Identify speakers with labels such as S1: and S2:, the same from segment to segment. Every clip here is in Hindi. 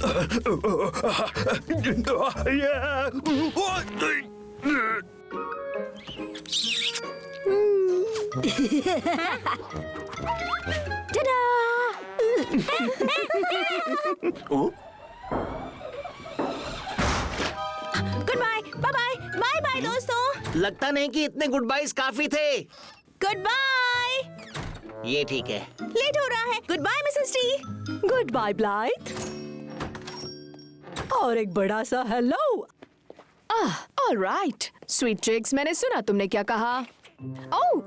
S1: Good bye, bye bye, bye bye दोस्तों।
S2: लगता नहीं कि इतने गुड बाइज काफी थे।
S1: Good bye.
S2: ये ठीक है।
S1: लेट हो रहा है। Good bye Mrs T.
S3: Good bye Blythe. और एक बड़ा सा हेलो।
S4: ऑलराइट स्वीट चिक्स, मैंने सुना तुमने क्या कहा। ओह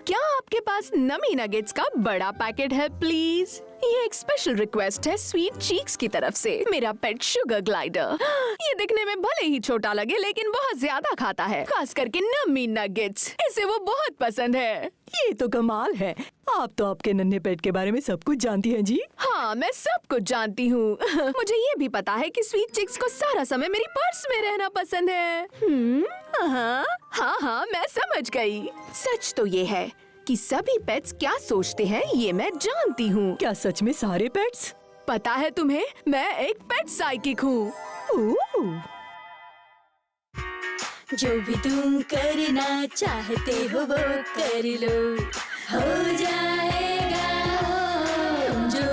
S4: क्या आपके पास नमी नगेट्स का बड़ा पैकेट है प्लीज? ये एक स्पेशल रिक्वेस्ट है स्वीट चीक्स की तरफ से। मेरा पेट शुगर ग्लाइडर। ये दिखने में भले ही छोटा लगे लेकिन बहुत ज्यादा खाता है, खास करके नमी नगेट्स। इसे वो बहुत पसंद है।
S3: ये तो कमाल है। आप तो आपके नन्हे पेट के बारे में सब कुछ जानती हैं जी।
S4: हाँ, मैं सब कुछ जानती हूँ। मुझे ये भी पता है कि स्वीट चिक्स को सारा समय मेरी पर्स में रहना पसंद है। हाँ, मैं समझ गई। सच तो ये है कि सभी पेट्स क्या सोचते हैं ये मैं जानती हूँ।
S3: क्या सच में सारे पेट्स?
S4: पता है तुम्हें, मैं एक पेट साइकिक हूँ।
S1: जो भी तुम करना चाहते हो वो कर लो, हो जाएगा। तुम जो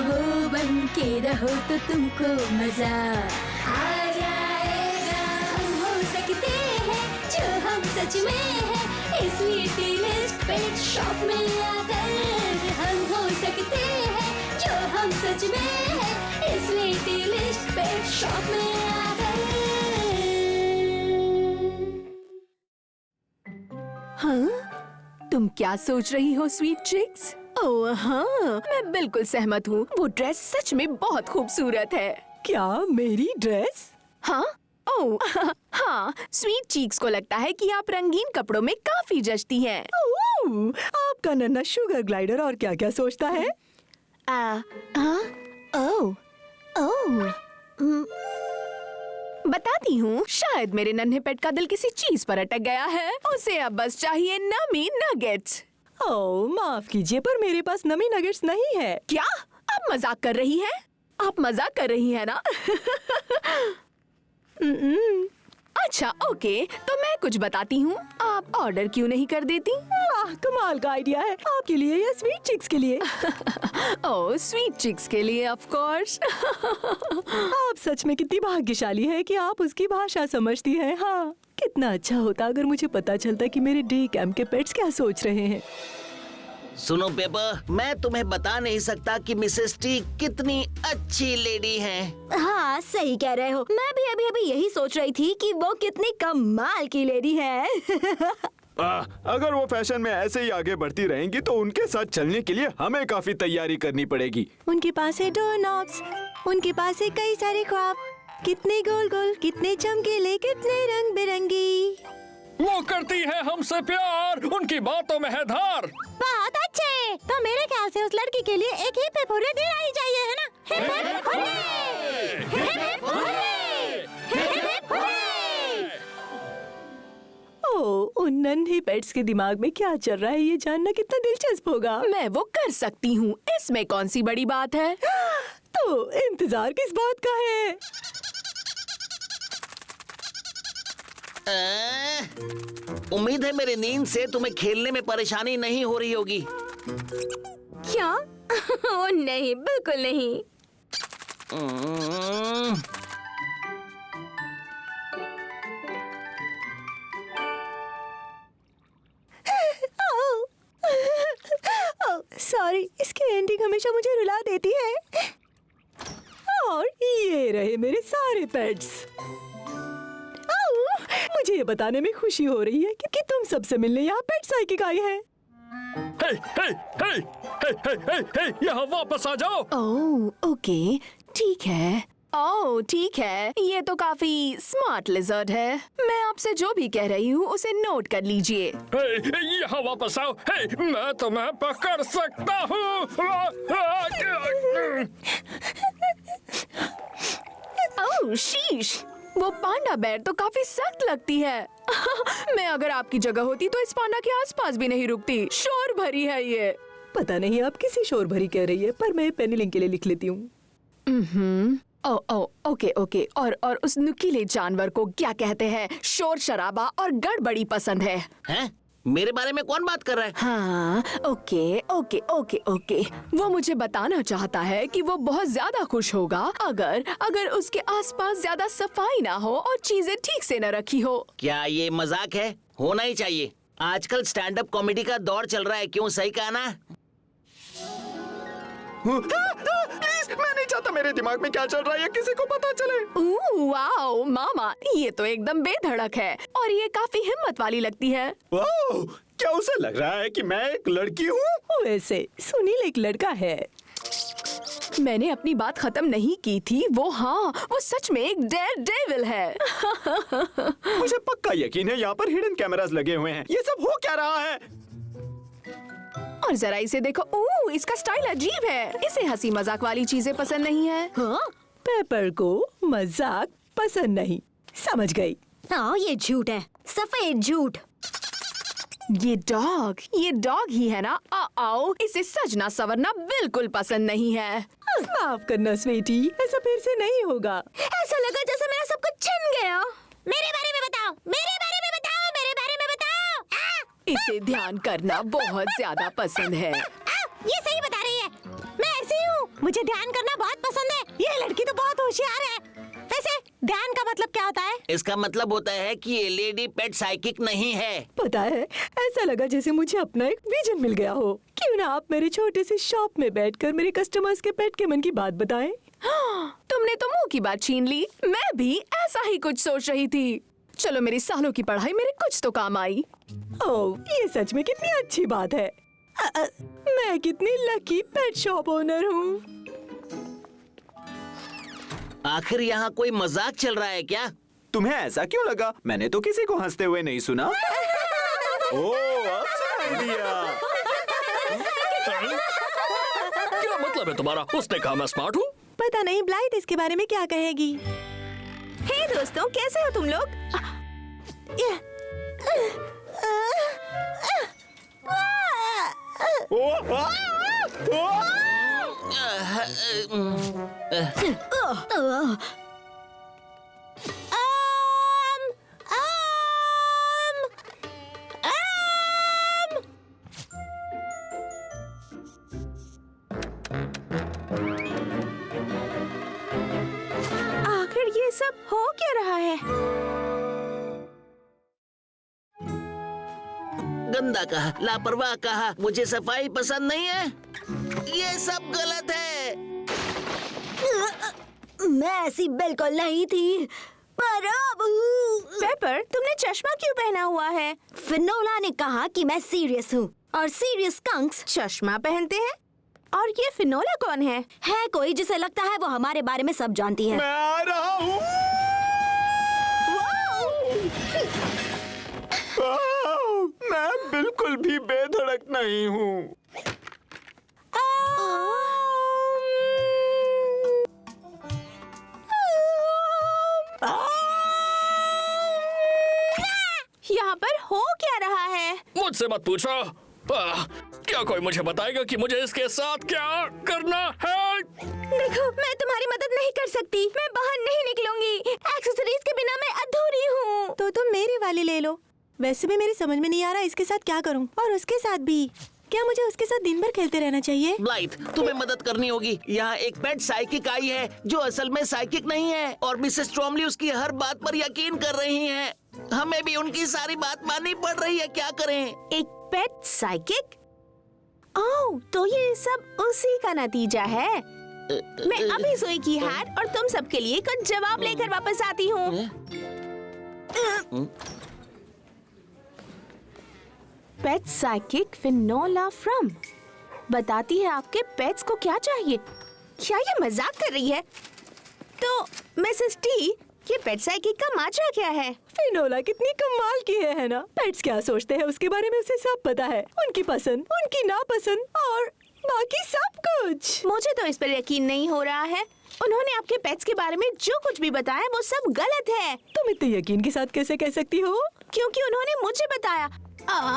S1: हो बन के रहो तो तुमको मजा आ जाएगा। हम हो सकते हैं जो हम सच में हैं, इस लिटिल पेट शॉप में आकर। हम हो सकते हैं जो हम सच में हैं, इस लिटिल पेट शॉप में आकर।
S4: हाँ, तुम क्या सोच रही हो स्वीट चिक्स? ओह हाँ, मैं बिल्कुल सहमत हूँ। वो ड्रेस सच में बहुत खूबसूरत है।
S3: क्या मेरी ड्रेस?
S4: हाँ, ओह हाँ, स्वीट चीक्स को लगता है कि आप रंगीन कपड़ों में काफी जचती हैं।
S3: आपका नन्हा शुगर ग्लाइडर और क्या क्या सोचता है?
S4: बताती हूँ, शायद मेरे नन्हे पेट का दिल किसी चीज पर अटक गया है। उसे अब बस चाहिए नमी नगेट्स।
S3: ओह माफ कीजिए, पर मेरे पास नमी नगेट्स नहीं है।
S4: क्या आप मजाक कर रही हैं? आप मजाक कर रही हैं ना? अच्छा ओके, तो मैं कुछ बताती हूँ। आप ऑर्डर क्यों नहीं कर देती?
S3: कमाल का आइडिया है। आपके लिए या स्वीट चिक्स के लिए?
S4: ओह स्वीट चिक्स के लिए ऑफ कोर्स।
S3: आप सच में कितनी भाग्यशाली है कि आप उसकी भाषा समझती हैं। हाँ, कितना अच्छा होता अगर मुझे पता चलता कि मेरे डे कैंप के पेट्स क्या सोच रहे हैं।
S2: सुनो पेपर, मैं तुम्हें बता नहीं सकता कि मिसेस टी कितनी अच्छी लेडी हैं।
S1: हाँ सही कह रहे हो। मैं भी अभी यही सोच रही थी कि वो कितनी कमाल की लेडी है।
S5: अगर वो फैशन में ऐसे ही आगे बढ़ती रहेंगी तो उनके साथ चलने के लिए हमें काफी तैयारी करनी पड़ेगी।
S3: उनके पास है डोर नॉब्स, उनके पास है कई सारे ख्वाब, कितने गोल गोल, कितने चमकीले, कितने रंग बिरंगी।
S6: वो करती है हमसे प्यार, उनकी बातों में है धार।
S1: बहुत अच्छे। तो मेरे ख्याल से उस लड़की के लिए एक ही हिप हुर्रे देना ही चाहिए, है ना? Hip hip hurray! Hip hip hurray! Hip hip hurray!
S3: Oh, उन नन्हे पेट्स के दिमाग में क्या चल रहा है ये जानना कितना दिलचस्प होगा।
S4: मैं वो कर सकती हूँ, इसमें कौन सी बड़ी बात है?
S3: तो इंतजार किस बात का है?
S2: उम्मीद है मेरी नींद से तुम्हें खेलने में परेशानी नहीं हो रही होगी।
S1: क्या? ओ नहीं, बिल्कुल नहीं।
S3: सॉरी, इसकी एंडिंग हमेशा मुझे रुला देती है। और ये रहे मेरे सारे पेट्स। मुझे ये बताने में खुशी हो रही है कि तुम सबसे मिलने यहाँ पेट साइकिक आई है।
S6: हे, हे, हे, हे, हे, हे, हे, यहाँ वापस आ जाओ।
S4: ओह ओके, ठीक है। ओह ठीक है, ये तो काफी स्मार्ट लिजर्ड है। मैं आपसे जो भी कह रही हूँ उसे नोट कर लीजिए।
S6: हे, यहाँ वापस आओ। हे, मैं तुम्हें पकड़ सकता हूँ।
S4: ओह शीश, वो पांडा बेर तो काफी सख्त लगती है। मैं अगर आपकी जगह होती तो इस पांडा के आसपास भी नहीं रुकती। शोर भरी है ये।
S3: पता नहीं आप किसी शोर भरी कह रही है, पर मैं पेनिलिंग के लिए लिख लेती हूँ।
S4: ओ ओ ओके ओके। और उस नुकीले जानवर को क्या कहते हैं? शोर शराबा और गड़बड़ी पसंद है।
S2: हैं? मेरे बारे में कौन बात कर रहा है?
S4: हाँ, ओके ओके ओके ओके। वो मुझे बताना चाहता है कि वो बहुत ज्यादा खुश होगा अगर उसके आसपास ज्यादा सफाई ना हो और चीजें ठीक से न रखी हो।
S2: क्या ये मजाक है? होना ही चाहिए। आजकल स्टैंड अप कॉमेडी का दौर चल रहा है, क्यों? सही कहा ना?
S5: प्लीज, मैं नहीं चाहता मेरे दिमाग में क्या चल रहा है ये किसी को पता चले।
S4: वाओ मामा, ये तो एकदम बेधड़क है और ये काफी हिम्मत वाली लगती है।
S5: वाह, क्या उसे लग रहा है कि मैं एक लड़की हूँ?
S3: वैसे सुनील एक लड़का है।
S4: मैंने अपनी बात खत्म नहीं की थी। वो सच में एक डेविल है।
S5: मुझे पक्का यकीन है यहाँ पर हिडन कैमरास लगे हुए हैं। ये सब हो क्या रहा है?
S4: और जरा इसे देखो, इसका स्टाइल अजीब है। इसे हंसी मजाक वाली चीजें पसंद नहीं है। हाँ?
S3: पेपर को मजाक पसंद नहीं, समझ गई।
S1: हाँ, ये झूठ है, सफेद झूठ।
S4: ये डॉग ही है ना? आओ, इसे सजना सवरना बिल्कुल पसंद नहीं है।
S3: माफ करना स्वीटी, ऐसा फिर से नहीं होगा।
S1: ऐसा लगा जैसे मेरा सब कुछ छिन गया। मेरे बारे में बताओ, मेरे बारे में बताओ, मेरे बारे में बताओ।
S4: इसे ध्यान करना बहुत ज्यादा पसंद है।
S1: ये सही बता रही है, मैं ऐसी हूँ। मुझे ध्यान करना बहुत पसंद है। ये लड़की तो बहुत होशियार है। वैसे ध्यान का मतलब क्या होता है?
S2: इसका मतलब होता है कि ये लेडी पेट साइकिक नहीं है।
S3: पता है, ऐसा लगा जैसे मुझे अपना एक विजन मिल गया हो। क्यों ना आप मेरे छोटे से शॉप में बैठकर मेरे कस्टमर्स के पेट के मन की बात बताएं।
S4: तुमने तो मुंह की बात छीन ली। मैं भी ऐसा ही कुछ सोच रही थी। चलो, मेरी सालों की पढ़ाई मेरे कुछ तो काम आई।
S3: ओह, ये सच में कितनी अच्छी बात है। मैं कितनी लकी पेट शॉप ओनर हूँ।
S2: आखिर यहाँ कोई मजाक चल रहा है क्या?
S5: तुम्हें ऐसा क्यों लगा? मैंने तो किसी को हंसते हुए नहीं सुना। ओह, अब सुनाई दिया।
S6: क्या मतलब है तुम्हारा? उसने कहा मैं स्मार्ट हूँ।
S3: पता नहीं ब्लाइट इसके बारे में क्या कहेगी।
S1: हे दोस्तों, कैसे हो तुम लोग?
S5: ओह, ओह।
S1: आखिर ये सब हो क्या रहा है?
S2: गंदा कहा, लापरवाह कहा, मुझे सफाई पसंद नहीं है। ये सब गलत है।
S1: मैं ऐसी बिल्कुल नहीं थी, पर अब पेपर, तुमने चश्मा क्यों पहना हुआ है? फिनोला ने कहा कि मैं सीरियस हूँ और सीरियस स्कंक्स चश्मा पहनते हैं। और ये फिनोला कौन है? है कोई जिसे लगता है वो हमारे बारे में सब जानती है।
S5: मैं आ रहा हूँ। मैं बिल्कुल भी बेधड़क नहीं हूँ।
S1: यहाँ पर हो क्या रहा है?
S6: मुझसे मत पूछो। क्या कोई मुझे बताएगा कि मुझे इसके साथ क्या करना है?
S1: देखो, मैं तुम्हारी मदद नहीं कर सकती। मैं बाहर नहीं निकलूंगी। एक्सेसरीज के बिना मैं अधूरी हूँ।
S3: तो तुम मेरी वाली ले लो। वैसे भी मेरी समझ में नहीं आ रहा इसके साथ क्या करूं। और उसके साथ भी, क्या मुझे उसके साथ दिन भर खेलते रहना चाहिए?
S2: ब्लाइट, तुम्हें मदद करनी होगी। यहाँ एक पेट साइकिक आई है जो असल में साइकिक नहीं है और मिसेस स्ट्रॉमली उसकी हर बात पर यकीन कर रही हैं। हमें भी उनकी सारी बात माननी पड़ रही है। क्या करें?
S1: एक पेट साइकिक? ओह, तो ये सब उसी का नतीजा है। मैं अभी सुई की हैट और तुम सबके लिए कुछ जवाब लेकर वापस आती हूँ। पेट साइकिक फिनोला फ्रॉम बताती है आपके पेट्स को क्या चाहिए। क्या ये मजाक कर रही है? तो मिसेस टी, ये पेट साइकिक का माजरा क्या है?
S3: फिनोला कितनी कमाल की है ना? पेट्स क्या सोचते हैं उसके बारे में उसे सब पता है। उनकी पसंद, उनकी नापसंद और बाकी सब कुछ।
S1: मुझे तो इस पर यकीन नहीं हो रहा है। उन्होंने आपके पेट्स के बारे में जो कुछ भी बताया वो सब गलत है।
S3: तुम इतने यकीन के साथ कैसे कह सकती हो?
S1: क्योंकि उन्होंने मुझे बताया।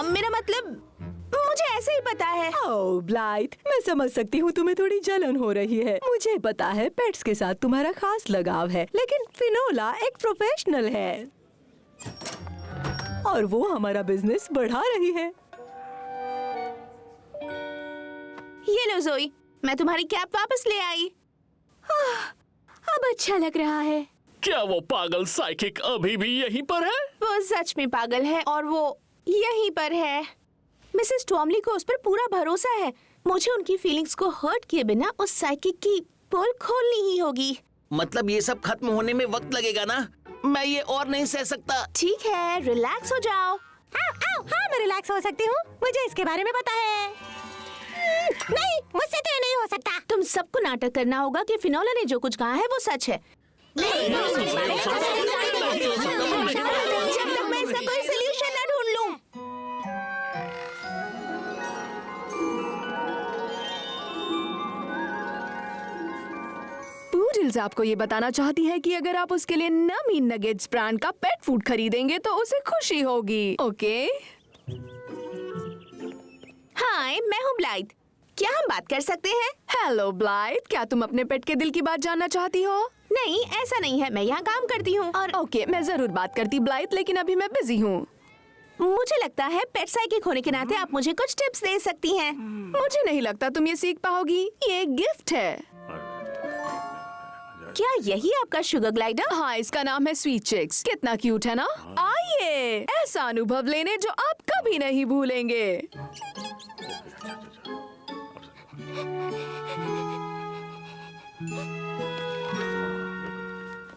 S1: मेरा मतलब
S4: मुझे ऐसे ही पता है।
S3: ओह ब्लाइथ, मैं समझ सकती हूँ तुम्हें थोड़ी जलन हो रही है। मुझे पता है पेट्स के साथ तुम्हारा खास लगाव है, लेकिन फिनोला एक प्रोफेशनल है और वो हमारा बिजनेस बढ़ा रही है।
S4: ये लो जोई, मैं तुम्हारी कैप वापस ले आई। अब अच्छा लग रहा है।
S6: क्या वो पागल साइकिक अभी भी यहीं पर है?
S4: वो सच में पागल है और वो यहीं पर है। मिसेस टॉमली को उस पर पूरा भरोसा है। मुझे उनकी फीलिंग्स को हर्ट किए बिना उस साइकिक की पोल खोलनी ही होगी।
S2: मतलब ये सब खत्म होने में वक्त लगेगा ना? मैं ये और नहीं सह सकता।
S4: ठीक है, रिलैक्स हो जाओ।
S7: हाँ, मैं रिलैक्स हो सकती हूँ। मुझे इसके बारे में पता है। नहीं, मुझसे तो ये नहीं हो सकता।
S4: तुम सबको नाटक करना होगा कि फिनोला ने जो कुछ कहा है वो सच है। जब तक मैं इसका कोई सलूशन न ढूंढ लूं। पूडल्स आपको ये बताना चाहती है कि अगर आप उसके लिए नमी नगेट्स ब्रांड का पेट फूड खरीदेंगे तो उसे खुशी होगी। ओके? हाय, मैं हूँ ब्लाइथ। क्या हम बात कर सकते हैं? हेलो ब्लाइथ, क्या तुम अपने पेट के दिल की बात जानना चाहती हो? नहीं, ऐसा नहीं है। मैं यहाँ काम करती हूँ और ओके, मैं जरूर बात करती ब्लाइथ, लेकिन अभी मैं बिजी हूँ। मुझे लगता है पेट साइकिक होने के नाते आप मुझे कुछ टिप्स दे सकती हैं। मुझे नहीं लगता तुम ये सीख पाओगी। ये एक गिफ्ट है। क्या यही आपका शुगर ग्लाइडर? हाँ, इसका नाम है स्वीट चिक्स। कितना क्यूट है ना? आइए ऐसा अनुभव लेने जो आप कभी नहीं भूलेंगे।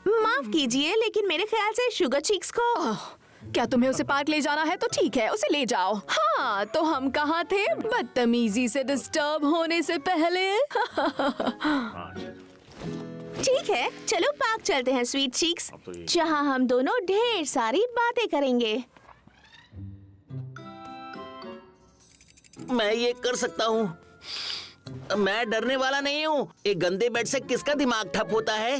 S4: माफ कीजिए, लेकिन मेरे ख्याल से शुगर चिक्स को क्या तुम्हें उसे पार्क ले जाना है तो ठीक है, उसे ले जाओ। हाँ, तो हम कहाँ थे? बदतमीजी से डिस्टर्ब होने से पहले। ठीक है, चलो पार्क चलते हैं स्वीट चीक्स, जहाँ हम दोनों ढेर सारी बातें करेंगे।
S2: मैं ये कर सकता हूँ। मैं डरने वाला नहीं हूँ। एक गंदे बेड से किसका दिमाग ठप होता है?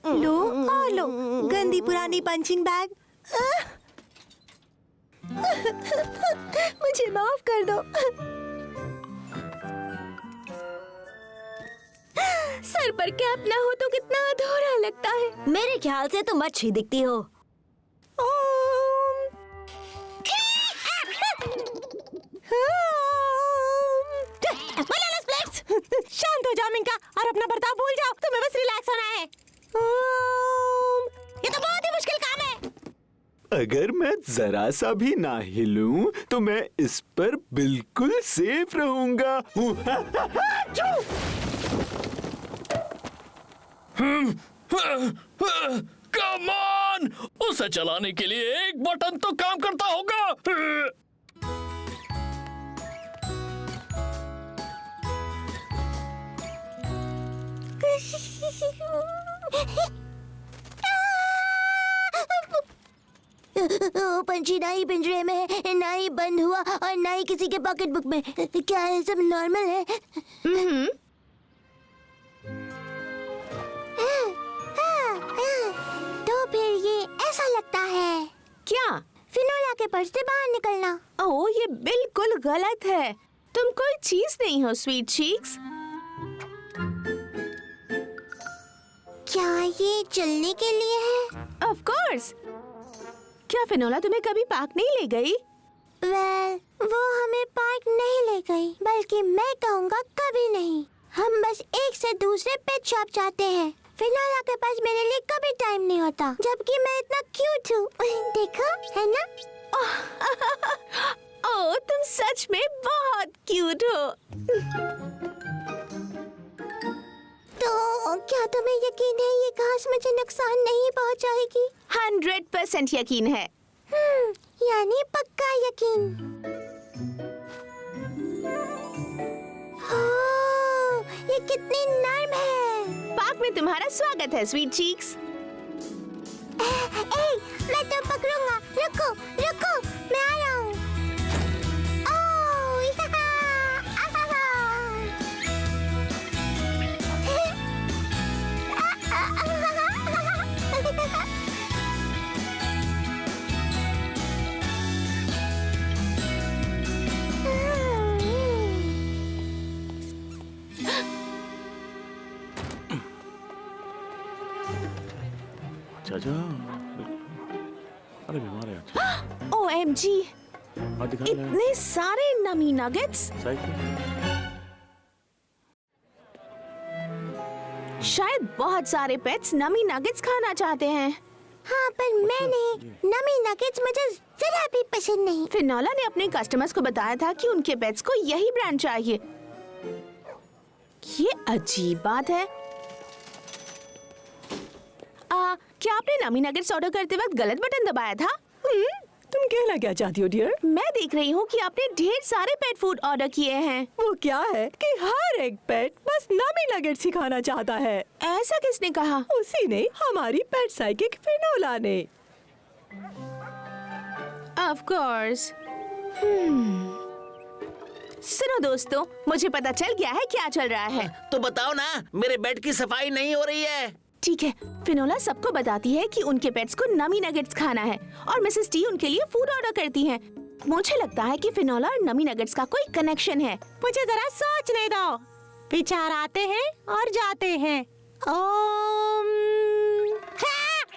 S7: लो, और लो, गंदी पुरानी पंचिंग बैग। मुझे माफ कर दो।
S1: सर पर कैप ना हो तो कितना अधूरा लगता है।
S7: मेरे ख्याल से तुम अच्छी दिखती हो। शांत हो जाओ मिंका और अपना बर्ताव भूल जाओ। तुम्हें बस रिलैक्स होना है। ये तो बहुत ही मुश्किल काम है।
S5: अगर मैं जरा सा भी ना हिलूं तो मैं इस पर बिल्कुल सेफ रहूंगा।
S6: Come on! उसे चलाने के लिए एक बटन तो काम करता होगा।
S7: पंछी ना ही पिंजरे में है, ना ही बंद हुआ और ना ही किसी के पॉकेट बुक में। क्या ये सब नॉर्मल है? तो फिर ये ऐसा लगता है
S4: क्या?
S7: फिनोला के पर्स से बाहर निकलना।
S4: ओह, ये बिल्कुल गलत है। तुम कोई चीज नहीं हो स्वीट चीक्स।
S7: क्या ये चलने के लिए है?
S4: Of course. क्या फिनोला तुम्हें कभी पार्क नहीं ले गई?
S7: वो हमें पार्क नहीं ले गई, बल्कि मैं कहूँगा कभी नहीं। हम बस एक से दूसरे पेट शॉप जाते हैं। फिनोला के पास मेरे लिए कभी टाइम नहीं होता, जबकि मैं इतना क्यूट हूँ। देखो, है ना?
S4: ओह, तुम सच में बहुत क्यूट हो।
S7: तो क्या तुम्हें यकीन है ये घास मुझे नुकसान नहीं पहुँचाएगी?
S4: 100% यकीन है।
S7: यानी पक्का यकीन। ये कितनी नर्म है।
S4: पार्क में तुम्हारा स्वागत है स्वीट चीक्स।
S7: मैं तो पकड़ूंगा। रुको, रुको, मैं आ रहा हूँ।
S6: अच्छा अच्छा अरे बीमार है अच्छा
S4: OMG,
S6: दिखा
S4: इतने सारे नमी नगेट्स। शायद बहुत सारे पेट्स नमी नगेट्स खाना चाहते हैं।
S7: हाँ, पर मैं नहीं। नमी नगेट्स मुझे जरा भी पसंद नहीं।
S4: फिनोला ने अपने कस्टमर्स को बताया था कि उनके पेट्स को यही ब्रांड चाहिए। ये अजीब बात है। क्या आपने नमी नगेट्स ऑर्डर करते वक्त गलत बटन दबाया था?
S3: तुम कहना क्या चाहती हो डियर?
S4: मैं देख रही हूँ कि आपने ढेर सारे पेट फूड ऑर्डर किए हैं।
S3: वो क्या है कि हर एक पेट बस नमी नगेट्स ही खाना चाहता है।
S4: ऐसा किसने कहा?
S3: उसी ने, हमारी पेट साइकिक फिनोला ने।
S4: Of course. सुनो दोस्तों, मुझे पता चल गया है क्या चल रहा है।
S2: तो बताओ ना, मेरे बेड की सफाई नहीं हो रही है।
S4: ठीक है, फिनोला सबको बताती है कि उनके पेट्स को नमी नगेट्स खाना है और मिसेस टी उनके लिए फूड ऑर्डर करती हैं। मुझे लगता है कि फिनोला और नमी नगेट्स का कोई कनेक्शन है।
S8: मुझे जरा सोचने दो। विचार आते हैं और जाते हैं। हाँ,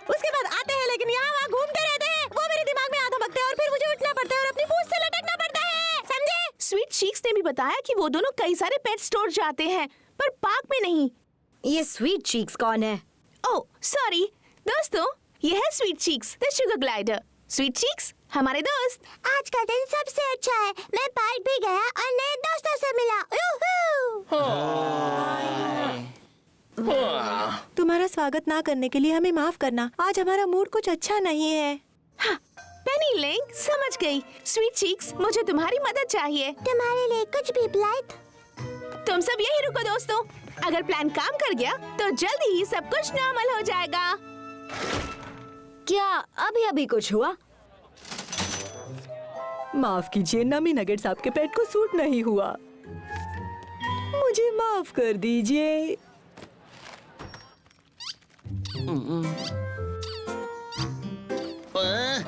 S8: उसके बाद आते हैं, लेकिन यहाँ वहाँ घूमते रहते हैं। वो मेरे दिमाग में आधा बकते हैं और फिर मुझे उठना पड़ता है और अपनी पूंछ से लटकना पड़ता है, समझे?
S4: स्वीट चीक्स ने भी बताया कि वो दोनों कई सारे पेट स्टोर जाते हैं, पर पार्क में नहीं।
S1: ये स्वीट चीक्स कौन है?
S4: ओह सॉरी दोस्तों, ये है sweet cheeks the sugar glider. Sweet cheeks हमारे दोस्त।
S7: आज का दिन सबसे अच्छा है। मैं पार्क भी गया और नए दोस्तों से मिला।
S8: तुम्हारा स्वागत ना करने के लिए हमें माफ करना। आज हमारा मूड कुछ अच्छा नहीं है।
S4: हाँ, पेनी लिंक समझ गई। स्वीट चीक्स, मुझे तुम्हारी मदद चाहिए।
S7: तुम्हारे लिए कुछ भी ब्लाइट।
S4: तुम सब यही रुको दोस्तों। अगर प्लान काम कर गया तो जल्दी ही सब कुछ नॉर्मल हो जाएगा।
S1: क्या अभी अभी कुछ हुआ?
S3: माफ कीजिए, नमी नगेट्स आपके पेट को सूट नहीं हुआ। मुझे माफ कर दीजिए।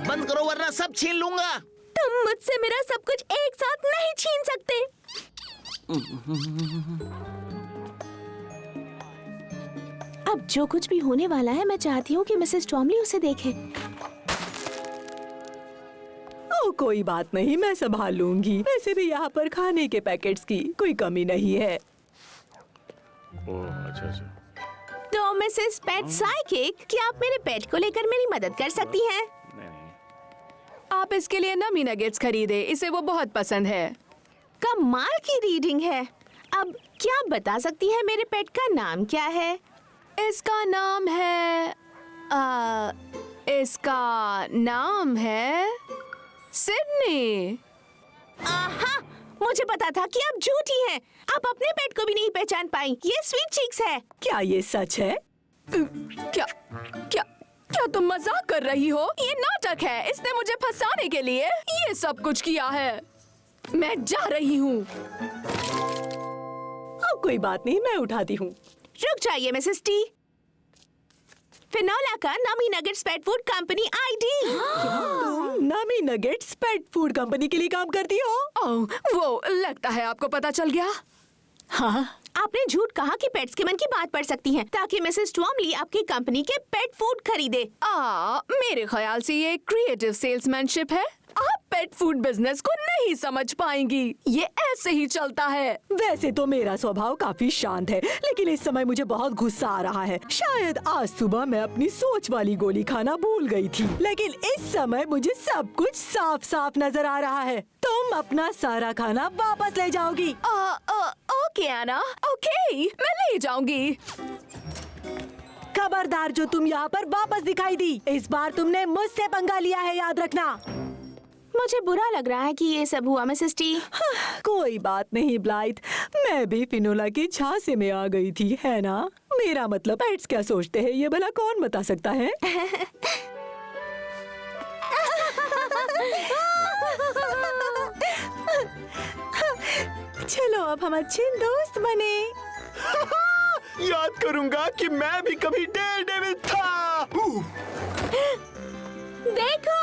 S2: बंद करो वरना सब छीन लूंगा।
S4: तुम मुझसे मेरा सब कुछ एक साथ नहीं छीन सकते। अब जो कुछ भी होने वाला है, मैं चाहती हूँ कि मिसेस टॉमली उसे देखे।
S3: ओ कोई बात नहीं, मैं संभाल लूंगी। वैसे भी यहाँ पर खाने के पैकेट्स की कोई कमी नहीं है।
S6: ओह अच्छा अच्छा
S4: तो मिसेस पेट साइकिक, क्या आप मेरे पेट को लेकर मेरी मदद कर सकती हैं?
S8: आप इसके लिए नमी नगेट्स खरीदे, इसे वो बहुत पसंद है।
S4: कमाल की रीडिंग है। अब क्या आप बता सकती हैं मेरे पेट का नाम क्या है?
S8: इसका नाम है सिडनी।
S4: आहा, मुझे पता था कि आप झूठी हैं। आप अपने पेट को भी नहीं पहचान पाई। ये स्वीट चीक्स है।
S3: क्या ये सच है?
S8: क्या क्या क्या तुम मजाक कर रही हो? ये नाटक है। इसने मुझे फंसाने के लिए ये सब कुछ किया है। मैं जा रही हूँ।
S3: कोई बात नहीं, मैं उठाती हूँ।
S4: रुक जाइए मिसेस टी। फिनोला का नमी nuggets pet food company ID.
S3: तुम नमी नगेट्स पेट फूड कंपनी के लिए काम करती हो?
S8: ओह, वो लगता है आपको पता चल गया।
S3: हाँ,
S4: आपने झूठ कहा कि पेट्स के मन की बात पढ़ सकती हैं, ताकि मिसेस टॉमली आपकी कंपनी के पेट फूड खरीदे।
S8: मेरे ख्याल से ये क्रिएटिव सेल्समैनशिप है। आप पेट फूड बिजनेस को नहीं समझ पाएंगी। ये ऐसे ही चलता है।
S3: वैसे तो मेरा स्वभाव काफी शांत है, लेकिन इस समय मुझे बहुत गुस्सा आ रहा है। शायद आज सुबह मैं अपनी सोच वाली गोली खाना भूल गई थी, लेकिन इस समय मुझे सब कुछ साफ साफ नजर आ रहा है। तुम अपना सारा खाना वापस ले जाओगी।
S8: ओके आना, ओके, मैं ले जाऊंगी।
S3: खबरदार, जो तुम यहाँ पर वापस दिखाई दी, इस बार तुमने मुझसे पंगा लिया है, याद रखना।
S4: मुझे बुरा लग रहा है कि ये सब हुआ मिसेस टी।
S3: कोई बात नहीं ब्लाइट, मैं भी फिनोला की झांसे में आ गई थी, है ना? मेरा मतलब पेट्स क्या सोचते हैं ये भला कौन बता सकता है? चलो अब हम अच्छे दोस्त बने।
S5: याद करूंगा कि मैं भी कभी डेयरडेविल था।
S4: देखो,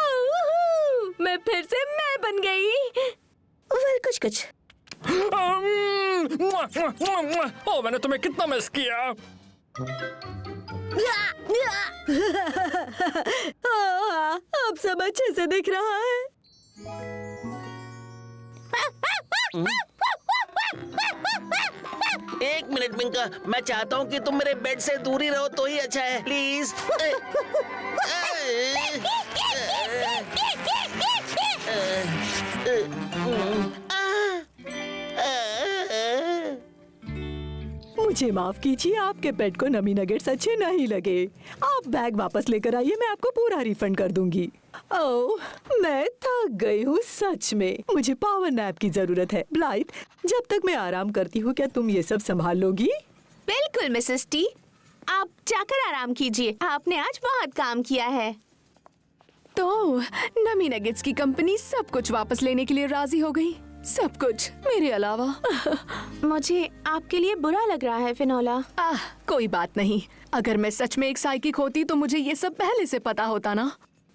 S4: मैं फिर से मैं बन गई। वेल, कुछ
S6: ओ, मैंने तुम्हें कितना मिस किया।
S3: अब सब अच्छे से दिख रहा है।
S2: एक मिनट मिंका, मैं चाहता हूँ कि तुम मेरे बेड से दूर ही रहो तो ही अच्छा है, प्लीज।
S3: मुझे माफ कीजिए, आपके पेट को नमी नगेट्स अच्छे नहीं लगे। आप बैग वापस लेकर आइए, मैं आपको पूरा रिफंड कर दूंगी। ओह, मैं थक गई हूँ सच में। मुझे पावर नैप की जरूरत है। ब्लाइथ, जब तक मैं आराम करती हूँ क्या तुम ये सब संभाल लोगी?
S4: बिल्कुल मिसेस टी, आप जाकर आराम कीजिए। आपने आज बहुत काम किया है।
S8: तो नमी नगेट्स की कंपनी सब कुछ वापस लेने के लिए राजी हो गई, सब कुछ मेरे अलावा।
S4: मुझे आपके लिए बुरा लग रहा है फिनोला।
S8: कोई बात नहीं, अगर मैं सच में एक साइकिक होती तो मुझे ये सब पहले से पता होता ना।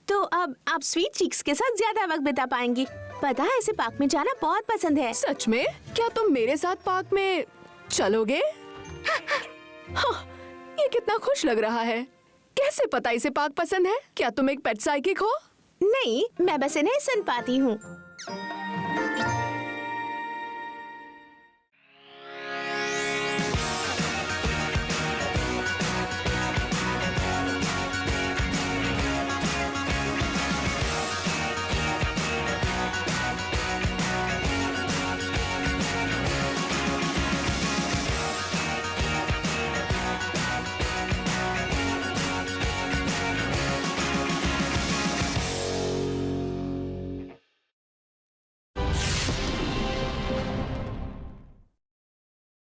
S4: तो अब आप स्वीट चिक्स के साथ ज्यादा वक्त बिता पाएंगी। पता है, इसे पार्क में जाना बहुत पसंद है।
S8: सच में? क्या तुम मेरे साथ पार्क में चलोगे? हाँ, ये कितना खुश लग रहा है। कैसे पता इसे पार्क पसंद है? क्या तुम एक पेट साइकिक हो?
S4: नहीं, मैं बस इन्हें सुन पाती हूँ।